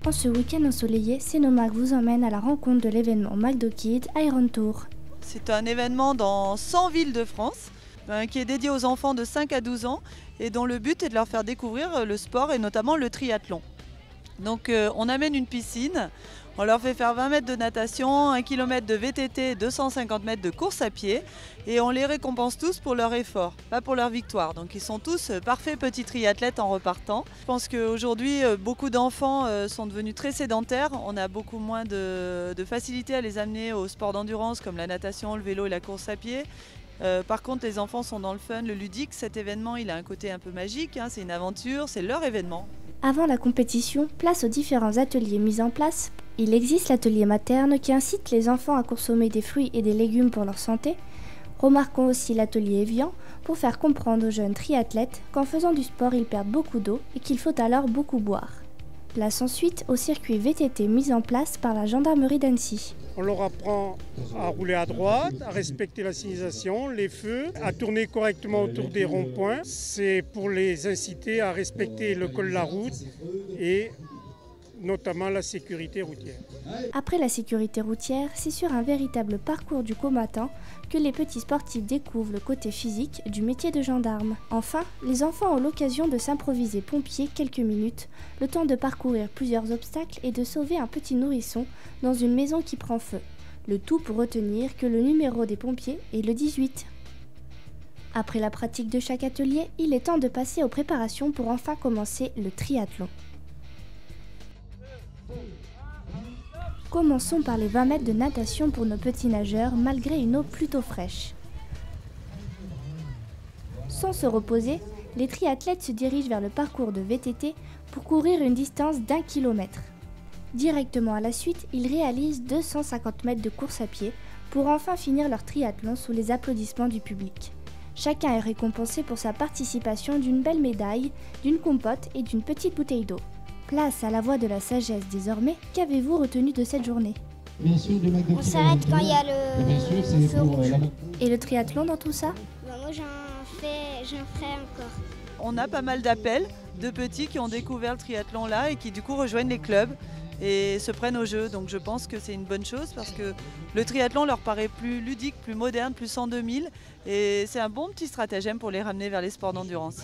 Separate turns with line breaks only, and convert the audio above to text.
En ce week-end ensoleillé, Cénomac vous emmène à la rencontre de l'événement McDo Kids Iron Tour.
C'est un événement dans 100 villes de France qui est dédié aux enfants de 5 à 12 ans et dont le but est de leur faire découvrir le sport et notamment le triathlon. Donc on amène une piscine, on leur fait faire 20 mètres de natation, 1 km de VTT et 250 mètres de course à pied et on les récompense tous pour leur effort, pas pour leur victoire. Donc ils sont tous parfaits petits triathlètes en repartant. Je pense qu'aujourd'hui beaucoup d'enfants sont devenus très sédentaires, on a beaucoup moins de facilité à les amener au sport d'endurance comme la natation, le vélo et la course à pied. Par contre les enfants sont dans le fun, le ludique. Cet événement il a un côté un peu magique, c'est une aventure, c'est leur événement.
Avant la compétition, place aux différents ateliers mis en place. Il existe l'atelier materne qui incite les enfants à consommer des fruits et des légumes pour leur santé. Remarquons aussi l'atelier Evian pour faire comprendre aux jeunes triathlètes qu'en faisant du sport ils perdent beaucoup d'eau et qu'il faut alors beaucoup boire. Place ensuite au circuit VTT mis en place par la gendarmerie d'Annecy.
On leur apprend à rouler à droite, à respecter la signalisation, les feux, à tourner correctement autour des ronds-points. C'est pour les inciter à respecter le code de la route et notamment la sécurité routière.
Après la sécurité routière, c'est sur un véritable parcours du combattant que les petits sportifs découvrent le côté physique du métier de gendarme. Enfin, les enfants ont l'occasion de s'improviser pompiers quelques minutes, le temps de parcourir plusieurs obstacles et de sauver un petit nourrisson dans une maison qui prend feu. Le tout pour retenir que le numéro des pompiers est le 18. Après la pratique de chaque atelier, il est temps de passer aux préparations pour enfin commencer le triathlon. Commençons par les 20 mètres de natation pour nos petits nageurs malgré une eau plutôt fraîche. Sans se reposer, les triathlètes se dirigent vers le parcours de VTT pour courir une distance d'1 km. Directement à la suite, ils réalisent 250 mètres de course à pied pour enfin finir leur triathlon sous les applaudissements du public. Chacun est récompensé pour sa participation d'une belle médaille, d'une compote et d'une petite bouteille d'eau. Place à la voix de la sagesse désormais, qu'avez-vous retenu de cette journée?
On s'arrête quand il y a le feu rouge.
Et le triathlon dans tout ça?
Moi j'en ferai encore.
On a pas mal d'appels de petits qui ont découvert le triathlon là et qui du coup rejoignent les clubs et se prennent au jeu. Donc je pense que c'est une bonne chose parce que le triathlon leur paraît plus ludique, plus moderne, plus en 2000 et c'est un bon petit stratagème pour les ramener vers les sports d'endurance.